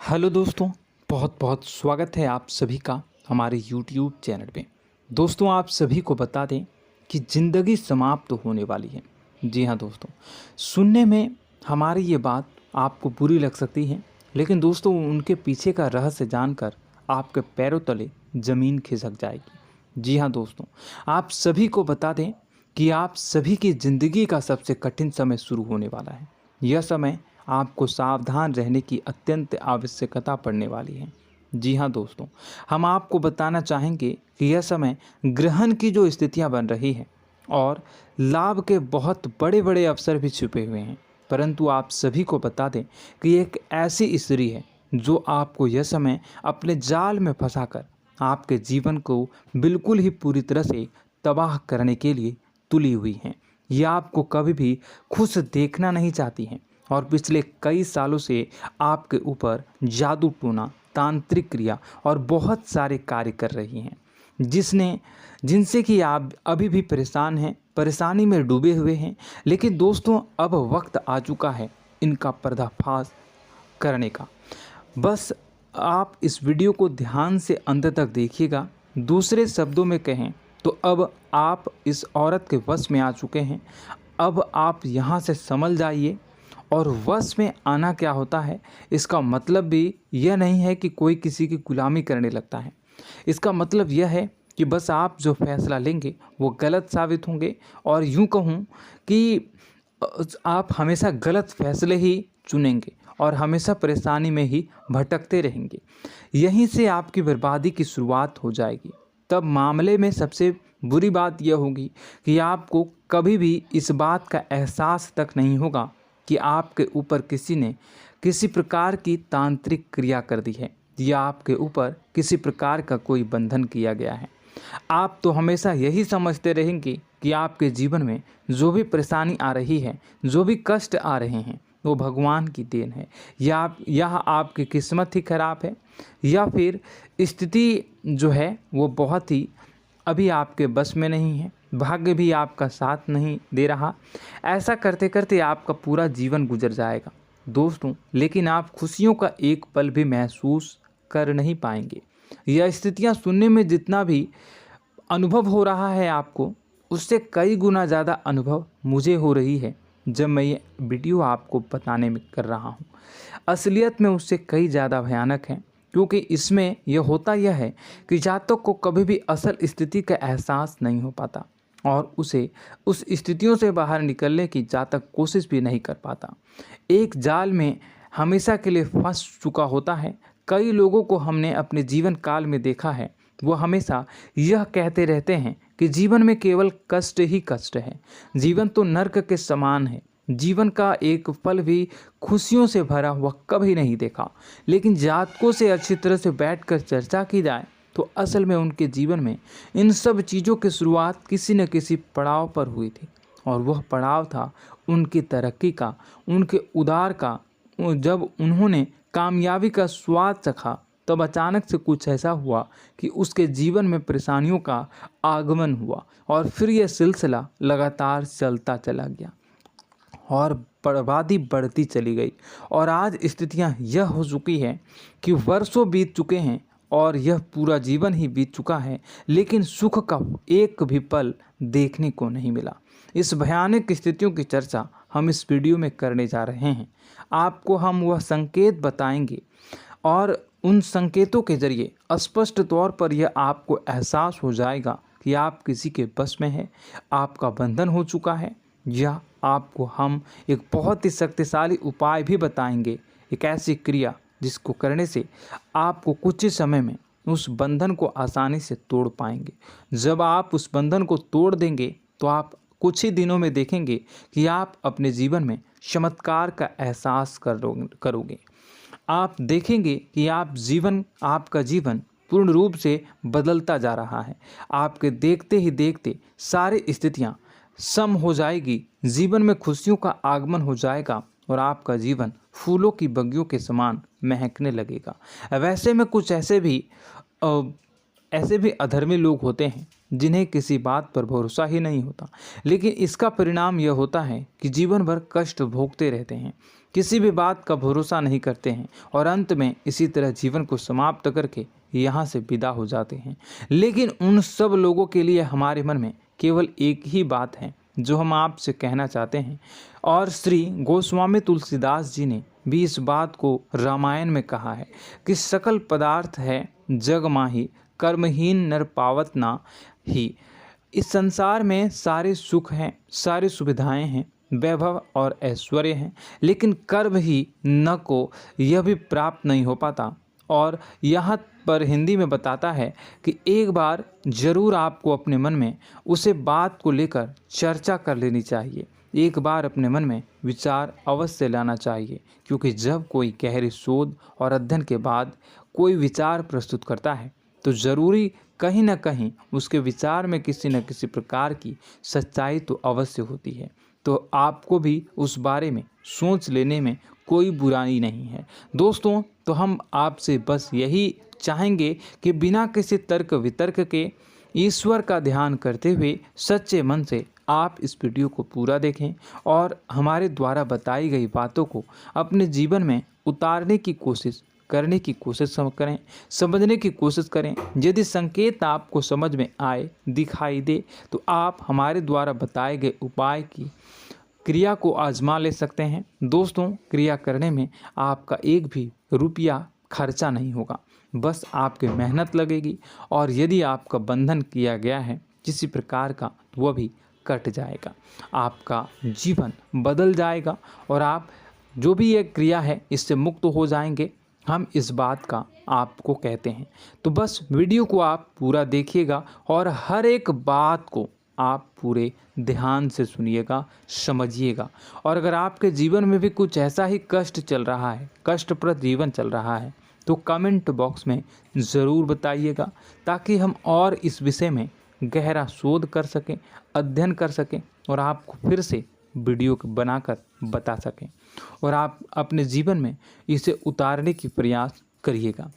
Hello दोस्तों, बहुत बहुत स्वागत है आप सभी का हमारे YouTube चैनल पे। दोस्तों, आप सभी को बता दें कि ज़िंदगी समाप्त होने वाली है। जी हाँ दोस्तों, सुनने में हमारी ये बात आपको बुरी लग सकती है, लेकिन दोस्तों उनके पीछे का रहस्य जानकर आपके पैरों तले ज़मीन खिसक जाएगी। जी हाँ दोस्तों, आप सभी को बता दें कि आप सभी की ज़िंदगी का सबसे कठिन समय शुरू होने वाला है। यह समय आपको सावधान रहने की अत्यंत आवश्यकता पड़ने वाली है। जी हाँ दोस्तों, हम आपको बताना चाहेंगे कि यह समय ग्रहण की जो स्थितियां बन रही है और लाभ के बहुत बड़े बड़े अवसर भी छुपे हुए हैं। परंतु आप सभी को बता दें कि एक ऐसी स्त्री है जो आपको यह समय अपने जाल में फंसाकर आपके जीवन को बिल्कुल ही पूरी तरह से तबाह करने के लिए तुली हुई हैं। यह आपको कभी भी खुश देखना नहीं चाहती हैं और पिछले कई सालों से आपके ऊपर जादू टोना, तांत्रिक क्रिया और बहुत सारे कार्य कर रही हैं, जिनसे कि आप अभी भी परेशान हैं, परेशानी में डूबे हुए हैं। लेकिन दोस्तों, अब वक्त आ चुका है इनका पर्दाफाश करने का। बस आप इस वीडियो को ध्यान से अंत तक देखिएगा। दूसरे शब्दों में कहें तो अब आप इस औरत के वश में आ चुके हैं। अब आप यहाँ से संभल जाइए। और वश में आना क्या होता है, इसका मतलब भी यह नहीं है कि कोई किसी की गुलामी करने लगता है। इसका मतलब यह है कि बस आप जो फैसला लेंगे वो गलत साबित होंगे, और यूँ कहूँ कि आप हमेशा गलत फैसले ही चुनेंगे और हमेशा परेशानी में ही भटकते रहेंगे। यहीं से आपकी बर्बादी की शुरुआत हो जाएगी। तब मामले में सबसे बुरी बात यह होगी कि आपको कभी भी इस बात का एहसास तक नहीं होगा कि आपके ऊपर किसी ने किसी प्रकार की तांत्रिक क्रिया कर दी है या आपके ऊपर किसी प्रकार का कोई बंधन किया गया है। आप तो हमेशा यही समझते रहेंगे कि आपके जीवन में जो भी परेशानी आ रही है, जो भी कष्ट आ रहे हैं, वो भगवान की देन है, या आपकी किस्मत ही खराब है, या फिर स्थिति जो है वो बहुत ही अभी आपके बस में नहीं है, भाग्य भी आपका साथ नहीं दे रहा। ऐसा करते करते आपका पूरा जीवन गुजर जाएगा दोस्तों, लेकिन आप खुशियों का एक पल भी महसूस कर नहीं पाएंगे। यह स्थितियां सुनने में जितना भी अनुभव हो रहा है आपको, उससे कई गुना ज़्यादा अनुभव मुझे हो रही है जब मैं ये वीडियो आपको बताने में कर रहा हूँ। असलियत में उससे कई ज़्यादा भयानक है, क्योंकि इसमें यह होता यह है कि जातक को कभी भी असल स्थिति का एहसास नहीं हो पाता और उसे उस स्थितियों से बाहर निकलने की जातक कोशिश भी नहीं कर पाता। एक जाल में हमेशा के लिए फंस चुका होता है। कई लोगों को हमने अपने जीवन काल में देखा है, वो हमेशा यह कहते रहते हैं कि जीवन में केवल कष्ट ही कष्ट है, जीवन तो नर्क के समान है, जीवन का एक पल भी खुशियों से भरा हुआ कभी नहीं देखा। लेकिन जातकों से अच्छी तरह से बैठकर चर्चा की जाए तो असल में उनके जीवन में इन सब चीज़ों की शुरुआत किसी न किसी पड़ाव पर हुई थी, और वह पड़ाव था उनकी तरक्की का, उनके उदार का। जब उन्होंने कामयाबी का स्वाद चखा, तब अचानक से कुछ ऐसा हुआ कि उसके जीवन में परेशानियों का आगमन हुआ, और फिर यह सिलसिला लगातार चलता चला गया और बर्बादी बढ़ती चली गई। और आज स्थितियां यह हो चुकी है कि वर्षों बीत चुके हैं और यह पूरा जीवन ही बीत चुका है, लेकिन सुख का एक भी पल देखने को नहीं मिला। इस भयानक स्थितियों की चर्चा हम इस वीडियो में करने जा रहे हैं। आपको हम वह संकेत बताएंगे और उन संकेतों के जरिए स्पष्ट तौर पर यह आपको एहसास हो जाएगा कि आप किसी के बस में हैं, आपका बंधन हो चुका है, या आपको हम एक बहुत ही शक्तिशाली उपाय भी बताएंगे, एक ऐसी क्रिया जिसको करने से आपको कुछ ही समय में उस बंधन को आसानी से तोड़ पाएंगे। जब आप उस बंधन को तोड़ देंगे तो आप कुछ ही दिनों में देखेंगे कि आप अपने जीवन में चमत्कार का एहसास करोगे। आप देखेंगे कि आपका जीवन पूर्ण रूप से बदलता जा रहा है। आपके देखते ही देखते सारी स्थितियां सम हो जाएगी, जीवन में खुशियों का आगमन हो जाएगा और आपका जीवन फूलों की बगियों के समान महकने लगेगा। वैसे में कुछ ऐसे भी अधर्मी लोग होते हैं जिन्हें किसी बात पर भरोसा ही नहीं होता, लेकिन इसका परिणाम यह होता है कि जीवन भर कष्ट भोगते रहते हैं, किसी भी बात का भरोसा नहीं करते हैं और अंत में इसी तरह जीवन को समाप्त करके यहाँ से विदा हो जाते हैं। लेकिन उन सब लोगों के लिए हमारे मन में केवल एक ही बात है जो हम आपसे कहना चाहते हैं, और श्री गोस्वामी तुलसीदास जी ने भी इस बात को रामायण में कहा है कि सकल पदार्थ है जग माही, कर्महीन नर पावत ना ही। इस संसार में सारे सुख हैं, सारी सुविधाएं हैं, वैभव और ऐश्वर्य हैं, लेकिन कर्म ही न को यह भी प्राप्त नहीं हो पाता। और यहाँ पर हिंदी में बताता है कि एक बार जरूर आपको अपने मन में उसे बात को लेकर चर्चा कर लेनी चाहिए, एक बार अपने मन में विचार अवश्य लाना चाहिए, क्योंकि जब कोई गहरी शोध और अध्ययन के बाद कोई विचार प्रस्तुत करता है तो ज़रूरी कहीं ना कहीं उसके विचार में किसी न किसी प्रकार की सच्चाई तो अवश्य होती है। तो आपको भी उस बारे में सोच लेने में कोई बुराई नहीं है। दोस्तों, तो हम आपसे बस यही चाहेंगे कि बिना किसी तर्क वितर्क के ईश्वर का ध्यान करते हुए सच्चे मन से आप इस वीडियो को पूरा देखें और हमारे द्वारा बताई गई बातों को अपने जीवन में उतारने की कोशिश करने की कोशिश करें, समझने की कोशिश करें। यदि संकेत आपको समझ में आए, दिखाई दे, तो आप हमारे द्वारा बताए गए उपाय की क्रिया को आजमा ले सकते हैं। दोस्तों, क्रिया करने में आपका एक भी रुपया खर्चा नहीं होगा, बस आपकी मेहनत लगेगी, और यदि आपका बंधन किया गया है किसी प्रकार का तो वह भी कट जाएगा, आपका जीवन बदल जाएगा और आप जो भी ये क्रिया है इससे मुक्त हो जाएंगे। हम इस बात का आपको कहते हैं। तो बस वीडियो को आप पूरा देखिएगा और हर एक बात को आप पूरे ध्यान से सुनिएगा, समझिएगा। और अगर आपके जीवन में भी कुछ ऐसा ही कष्ट चल रहा है, कष्टप्रद जीवन चल रहा है, तो कमेंट बॉक्स में ज़रूर बताइएगा, ताकि हम और इस विषय में गहरा शोध कर सकें, अध्ययन कर सकें और आपको फिर से वीडियो बनाकर बता सकें और आप अपने जीवन में इसे उतारने की प्रयास करिएगा।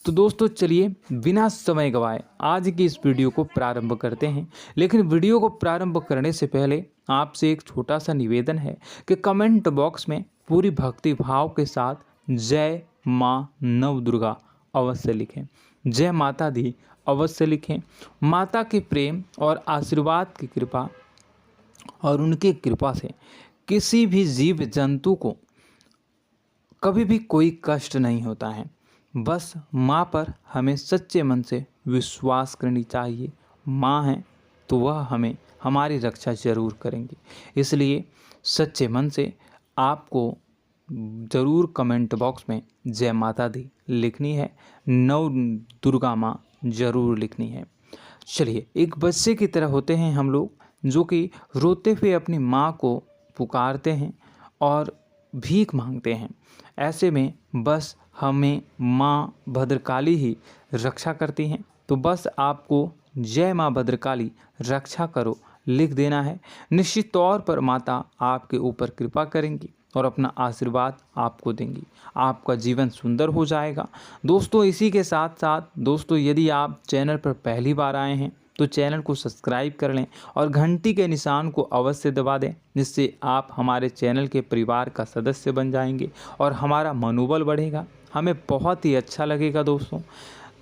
तो दोस्तों, चलिए बिना समय गवाए आज की इस वीडियो को प्रारंभ करते हैं। लेकिन वीडियो को प्रारंभ करने से पहले आपसे एक छोटा सा निवेदन है कि कमेंट बॉक्स में पूरी भक्ति भाव के साथ जय माँ नव दुर्गा अवश्य लिखें, जय माता दी अवश्य लिखें। माता के प्रेम और आशीर्वाद की कृपा और उनकी कृपा से किसी भी जीव जंतु को कभी भी कोई कष्ट नहीं होता है। बस माँ पर हमें सच्चे मन से विश्वास करनी चाहिए। माँ है तो वह हमें हमारी रक्षा जरूर करेंगी। इसलिए सच्चे मन से आपको ज़रूर कमेंट बॉक्स में जय माता दी लिखनी है, नव दुर्गा माँ ज़रूर लिखनी है। चलिए, एक बच्चे की तरह होते हैं हम लोग, जो कि रोते हुए अपनी माँ को पुकारते हैं और भीख मांगते हैं। ऐसे में बस हमें माँ भद्रकाली ही रक्षा करती हैं। तो बस आपको जय माँ भद्रकाली रक्षा करो लिख देना है। निश्चित तौर पर माता आपके ऊपर कृपा करेंगी और अपना आशीर्वाद आपको देंगी, आपका जीवन सुंदर हो जाएगा। दोस्तों, इसी के साथ साथ दोस्तों, यदि आप चैनल पर पहली बार आए हैं तो चैनल को सब्सक्राइब कर लें और घंटी के निशान को अवश्य दबा दें, जिससे आप हमारे चैनल के परिवार का सदस्य बन जाएंगे और हमारा मनोबल बढ़ेगा, हमें बहुत ही अच्छा लगेगा दोस्तों।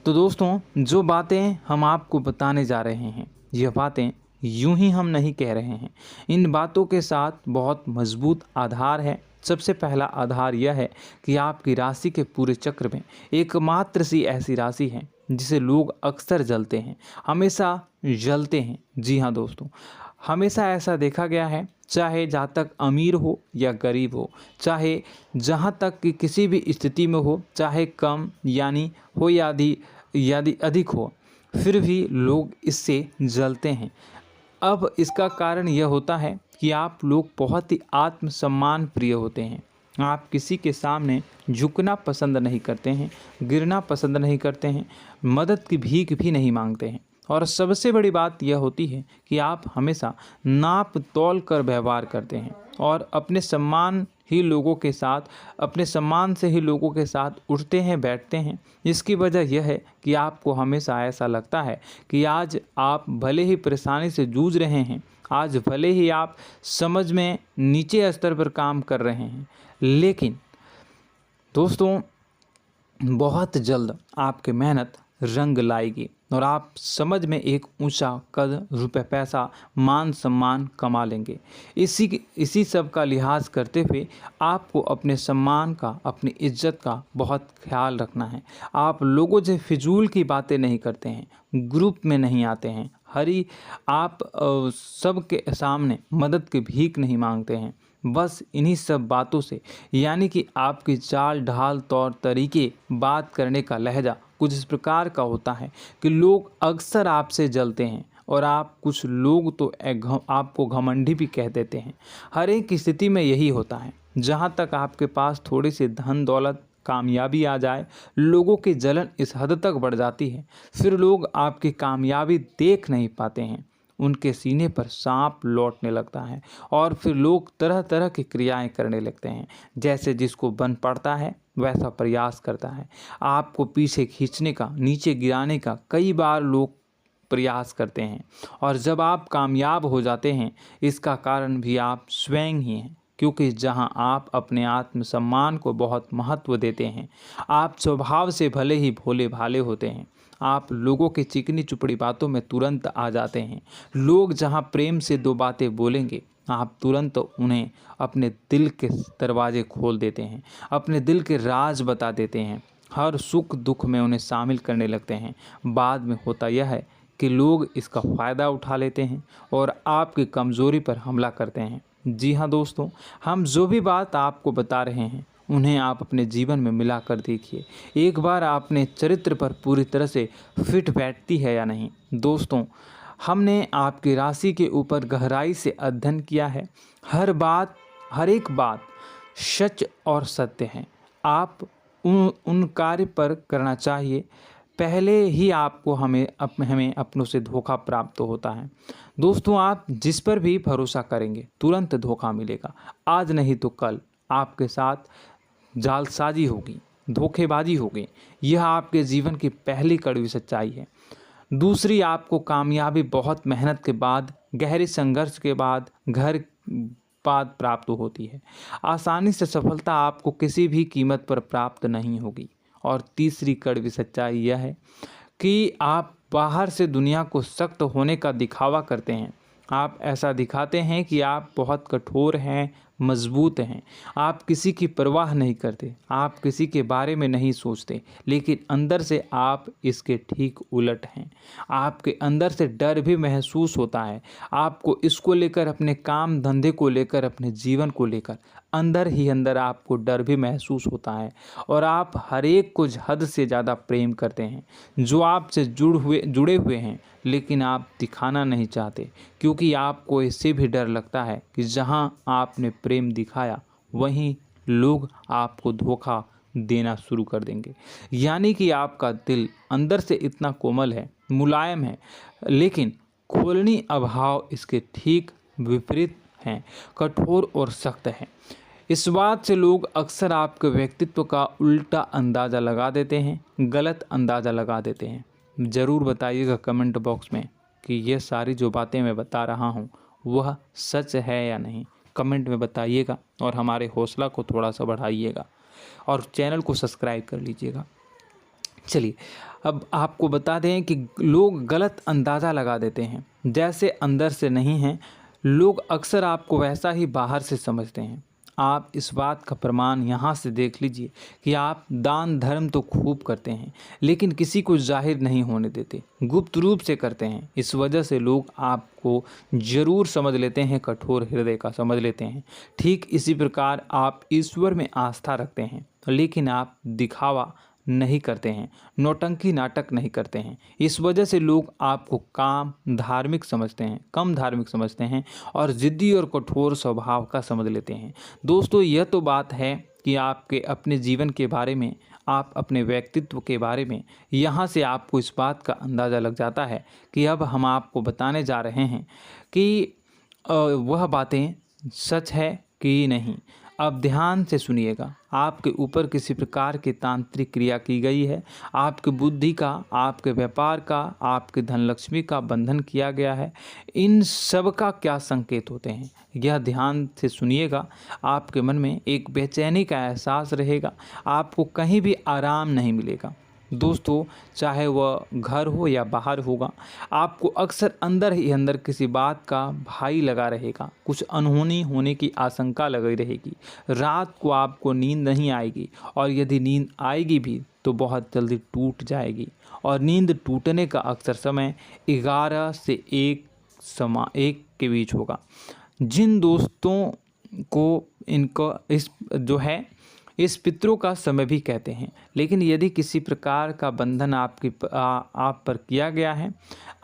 तो दोस्तों, जो बातें हम आपको बताने जा रहे हैं, यह बातें यूं ही हम नहीं कह रहे हैं। इन बातों के साथ बहुत मजबूत आधार है। सबसे पहला आधार यह है कि आपकी राशि के पूरे चक्र में एकमात्र सी ऐसी राशि है जिसे लोग अक्सर जलते हैं, हमेशा जलते हैं। जी हाँ दोस्तों, हमेशा ऐसा देखा गया है, चाहे जहाँ तक अमीर हो या गरीब हो, चाहे जहाँ तक कि किसी भी स्थिति में हो, चाहे कम यानी हो या अधिक हो, फिर भी लोग इससे जलते हैं। अब इसका कारण यह होता है कि आप लोग बहुत ही आत्मसम्मान प्रिय होते हैं। आप किसी के सामने झुकना पसंद नहीं करते हैं, गिरना पसंद नहीं करते हैं, मदद की भीख भी नहीं मांगते हैं और सबसे बड़ी बात यह होती है कि आप हमेशा नाप तौल कर व्यवहार करते हैं और अपने सम्मान से ही लोगों के साथ उठते हैं बैठते हैं। इसकी वजह यह है कि आपको हमेशा ऐसा लगता है कि आज आप भले ही परेशानी से जूझ रहे हैं, आज भले ही आप समझ में नीचे स्तर पर काम कर रहे हैं, लेकिन दोस्तों बहुत जल्द आपकी मेहनत रंग लाएगी और आप समझ में एक ऊंचा कद, रुपए, पैसा, मान सम्मान कमा लेंगे। इसी सब का लिहाज करते हुए आपको अपने सम्मान का, अपनी इज्जत का बहुत ख्याल रखना है। आप लोगों से फिजूल की बातें नहीं करते हैं, ग्रुप में नहीं आते हैं, आप सबके सामने मदद की भीख नहीं मांगते हैं। बस इन्हीं सब बातों से, यानी कि आपकी चाल ढाल, तौर तरीके, बात करने का लहजा कुछ इस प्रकार का होता है कि लोग अक्सर आपसे जलते हैं और कुछ लोग तो आपको घमंडी भी कह देते हैं। हर एक स्थिति में यही होता है। जहाँ तक आपके पास थोड़ी सी धन दौलत, कामयाबी आ जाए, लोगों की जलन इस हद तक बढ़ जाती है, फिर लोग आपकी कामयाबी देख नहीं पाते हैं, उनके सीने पर सांप लौटने लगता है और फिर लोग तरह तरह की क्रियाएं करने लगते हैं। जैसे जिसको बन पड़ता है वैसा प्रयास करता है। आपको पीछे खींचने का, नीचे गिराने का कई बार लोग प्रयास करते हैं और जब आप कामयाब हो जाते हैं, इसका कारण भी आप स्वयं ही हैं। क्योंकि जहां आप अपने आत्मसम्मान को बहुत महत्व देते हैं, आप स्वभाव से भले ही भोले भाले होते हैं, आप लोगों की चिकनी चुपड़ी बातों में तुरंत आ जाते हैं। लोग जहां प्रेम से दो बातें बोलेंगे, आप तुरंत उन्हें अपने दिल के दरवाजे खोल देते हैं, अपने दिल के राज बता देते हैं, हर सुख दुख में उन्हें शामिल करने लगते हैं। बाद में होता यह है कि लोग इसका फ़ायदा उठा लेते हैं और आपकी कमज़ोरी पर हमला करते हैं। जी हाँ दोस्तों, हम जो भी बात आपको बता रहे हैं उन्हें आप अपने जीवन में मिला कर देखिए। एक बार आपने चरित्र पर पूरी तरह से फिट बैठती है या नहीं। दोस्तों, हमने आपकी राशि के ऊपर गहराई से अध्ययन किया है। हर एक बात सच और सत्य है। आप उन कार्य पर करना चाहिए, पहले ही आपको हमें अपनों से धोखा प्राप्त होता है। दोस्तों, आप जिस पर भी भरोसा करेंगे तुरंत धोखा मिलेगा। आज नहीं तो कल आपके साथ जालसाजी होगी, धोखेबाजी होगी। यह आपके जीवन की पहली कड़वी सच्चाई है। दूसरी, आपको कामयाबी बहुत मेहनत के बाद, गहरे संघर्ष के बाद प्राप्त होती है। आसानी से सफलता आपको किसी भी कीमत पर प्राप्त नहीं होगी। और तीसरी कड़वी सच्चाई यह है कि आप बाहर से दुनिया को सख्त होने का दिखावा करते हैं। आप ऐसा दिखाते हैं कि आप बहुत कठोर हैं, मजबूत हैं, आप किसी की परवाह नहीं करते, आप किसी के बारे में नहीं सोचते, लेकिन अंदर से आप इसके ठीक उलट हैं। आपके अंदर से डर भी महसूस होता है। आपको इसको लेकर, अपने काम धंधे को लेकर, अपने जीवन को लेकर अंदर ही अंदर आपको डर भी महसूस होता है और आप हर एक को हद से ज़्यादा प्रेम करते हैं, जो आपसे जुड़े हुए हैं, लेकिन आप दिखाना नहीं चाहते, क्योंकि आपको इससे भी डर लगता है कि जहां आपने प्रेम दिखाया वहीं लोग आपको धोखा देना शुरू कर देंगे। यानी कि आपका दिल अंदर से इतना कोमल है, मुलायम है, लेकिन खोलनी अभाव इसके ठीक विपरीत हैं, कठोर और सख्त हैं। इस बात से लोग अक्सर आपके व्यक्तित्व का उल्टा अंदाज़ा लगा देते हैं, गलत अंदाज़ा लगा देते हैं। ज़रूर बताइएगा कमेंट बॉक्स में कि ये सारी जो बातें मैं बता रहा हूँ वह सच है या नहीं। कमेंट में बताइएगा और हमारे हौसला को थोड़ा सा बढ़ाइएगा और चैनल को सब्सक्राइब कर लीजिएगा। चलिए, अब आपको बता दें कि लोग गलत अंदाज़ा लगा देते हैं। जैसे अंदर से नहीं हैं, लोग अक्सर आपको वैसा ही बाहर से समझते हैं। आप इस बात का प्रमाण यहाँ से देख लीजिए कि आप दान धर्म तो खूब करते हैं, लेकिन किसी को जाहिर नहीं होने देते, गुप्त रूप से करते हैं। इस वजह से लोग आपको ज़रूर समझ लेते हैं, कठोर हृदय का समझ लेते हैं। ठीक इसी प्रकार आप ईश्वर में आस्था रखते हैं, लेकिन आप दिखावा नहीं करते हैं, नौटंकी नाटक नहीं करते हैं। इस वजह से लोग आपको कम धार्मिक समझते हैं और ज़िद्दी और कठोर स्वभाव का समझ लेते हैं। दोस्तों, यह तो बात है कि आपके अपने जीवन के बारे में, आप अपने व्यक्तित्व के बारे में, यहाँ से आपको इस बात का अंदाज़ा लग जाता है कि अब हम आपको बताने जा रहे हैं कि वह बातें सच है कि नहीं। अब ध्यान से सुनिएगा। आपके ऊपर किसी प्रकार की तांत्रिक क्रिया की गई है, आपकी बुद्धि का, आपके व्यापार का, आपके धनलक्ष्मी का बंधन किया गया है। इन सब का क्या संकेत होते हैं, यह ध्यान से सुनिएगा। आपके मन में एक बेचैनी का एहसास रहेगा, आपको कहीं भी आराम नहीं मिलेगा। दोस्तों, चाहे वह घर हो या बाहर होगा, आपको अक्सर अंदर ही अंदर किसी बात का भय लगा रहेगा, कुछ अनहोनी होने की आशंका लगी रहेगी। रात को आपको नींद नहीं आएगी, और यदि नींद आएगी भी तो बहुत जल्दी टूट जाएगी। और नींद टूटने का अक्सर समय 11 से 1 के बीच होगा। जिन दोस्तों को इनको इस पितरों का समय भी कहते हैं। लेकिन यदि किसी प्रकार का बंधन आप पर किया गया है,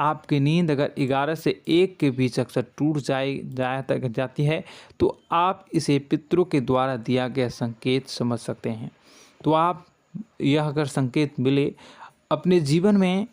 आपकी नींद अगर 11 से 1 के बीच अक्सर टूट जाती है, तो आप इसे पितरों के द्वारा दिया गया संकेत समझ सकते हैं। तो आप यह अगर संकेत मिले अपने जीवन में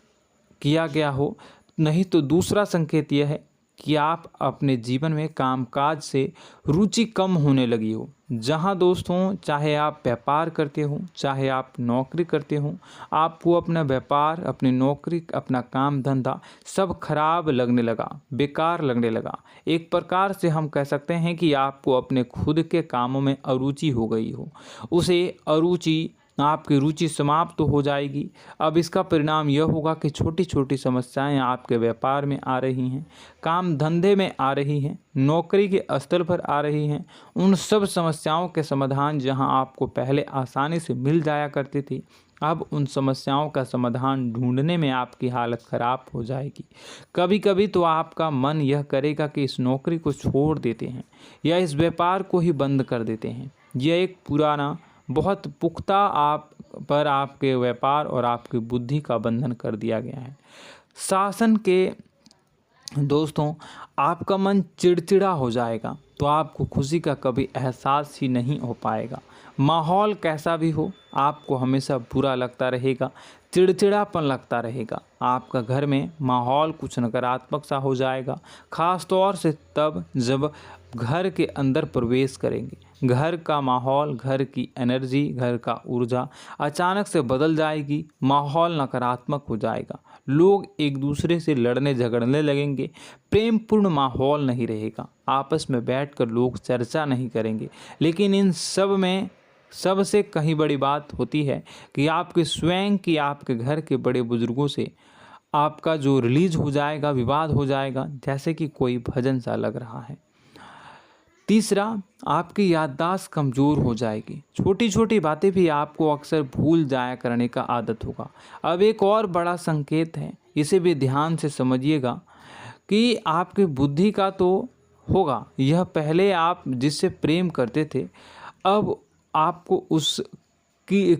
किया गया हो, नहीं तो दूसरा संकेत यह है कि आप अपने जीवन में कामकाज से रुचि कम होने लगी हो। जहां दोस्तों, चाहे आप व्यापार करते हो, चाहे आप नौकरी करते हो, आपको अपना व्यापार, अपनी नौकरी, अपना काम धंधा सब खराब लगने लगा, बेकार लगने लगा। एक प्रकार से हम कह सकते हैं कि आपको अपने खुद के कामों में अरुचि हो गई हो। उसे अरुचि, आपकी रुचि समाप्त तो हो जाएगी। अब इसका परिणाम यह होगा कि छोटी छोटी समस्याएं आपके व्यापार में आ रही हैं, काम धंधे में आ रही हैं, नौकरी के स्तर पर आ रही हैं। उन सब समस्याओं के समाधान जहां आपको पहले आसानी से मिल जाया करती थी, अब उन समस्याओं का समाधान ढूंढने में आपकी हालत ख़राब हो जाएगी। कभी कभी तो आपका मन यह करेगा कि इस नौकरी को छोड़ देते हैं या इस व्यापार को ही बंद कर देते हैं। यह एक पुराना, बहुत पुख्ता आपके व्यापार और आपकी बुद्धि का बंधन कर दिया गया है। शासन के दोस्तों, आपका मन चिड़चिड़ा हो जाएगा, तो आपको खुशी का कभी एहसास ही नहीं हो पाएगा। माहौल कैसा भी हो, आपको हमेशा बुरा लगता रहेगा, चिड़चिड़ापन लगता रहेगा। आपका घर में माहौल कुछ नकारात्मक सा हो जाएगा, ख़ास तौर से तब जब घर के अंदर प्रवेश करेंगे। घर का माहौल, घर की एनर्जी, घर का ऊर्जा अचानक से बदल जाएगी, माहौल नकारात्मक हो जाएगा। लोग एक दूसरे से लड़ने झगड़ने लगेंगे, प्रेमपूर्ण माहौल नहीं रहेगा, आपस में बैठकर लोग चर्चा नहीं करेंगे। लेकिन इन सब में सबसे कहीं बड़ी बात होती है कि आपके स्वयं की, आपके घर के बड़े बुजुर्गों से आपका जो रिलीज हो जाएगा, विवाद हो जाएगा, जैसे कि कोई भजन सा लग रहा है। तीसरा, आपकी याददाश्त कमज़ोर हो जाएगी, छोटी छोटी बातें भी आपको अक्सर भूल जाया करने का आदत होगा। अब एक और बड़ा संकेत है, इसे भी ध्यान से समझिएगा कि आपकी बुद्धि का तो होगा, यह पहले आप जिससे प्रेम करते थे, अब आपको उसकी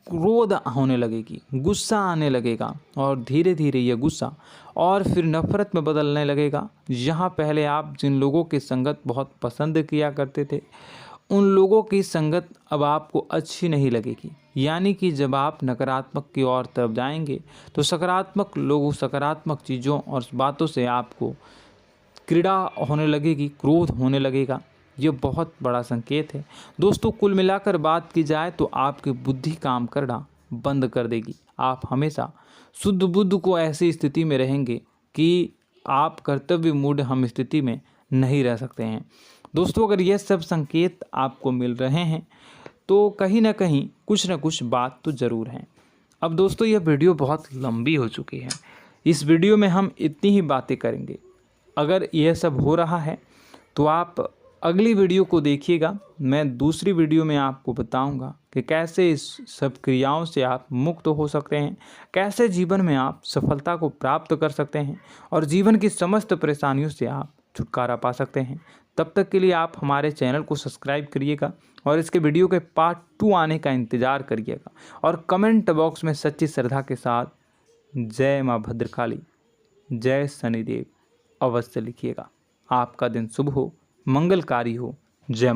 क्रोध होने लगेगी, गुस्सा आने लगेगा, और धीरे धीरे यह गुस्सा और फिर नफरत में बदलने लगेगा। यहाँ पहले आप जिन लोगों की संगत बहुत पसंद किया करते थे, उन लोगों की संगत अब आपको अच्छी नहीं लगेगी। यानी कि जब आप नकारात्मक की ओर तरफ जाएंगे, तो सकारात्मक लोगों, सकारात्मक चीज़ों और बातों से आपको क्रीड़ा होने लगेगी, क्रोध होने लगेगा। ये बहुत बड़ा संकेत है दोस्तों। कुल मिलाकर बात की जाए तो आपकी बुद्धि काम करना बंद कर देगी। आप हमेशा शुद्ध बुद्ध को ऐसी स्थिति में रहेंगे कि आप कर्तव्य मूढ़ हम स्थिति में नहीं रह सकते हैं। दोस्तों, अगर ये सब संकेत आपको मिल रहे हैं तो कहीं ना कहीं कुछ ना कुछ बात तो ज़रूर है। अब दोस्तों, यह वीडियो बहुत लंबी हो चुकी है, इस वीडियो में हम इतनी ही बातें करेंगे। अगर यह सब हो रहा है तो आप अगली वीडियो को देखिएगा। मैं दूसरी वीडियो में आपको बताऊंगा कि कैसे इस सब क्रियाओं से आप मुक्त हो सकते हैं, कैसे जीवन में आप सफलता को प्राप्त कर सकते हैं और जीवन की समस्त परेशानियों से आप छुटकारा पा सकते हैं। तब तक के लिए आप हमारे चैनल को सब्सक्राइब करिएगा और इसके वीडियो के पार्ट 2 आने का इंतज़ार करिएगा। और कमेंट बॉक्स में सच्ची श्रद्धा के साथ जय माँ भद्रकाली, जय शनिदेव अवश्य लिखिएगा। आपका दिन शुभ हो, मंगलकारी हो। जय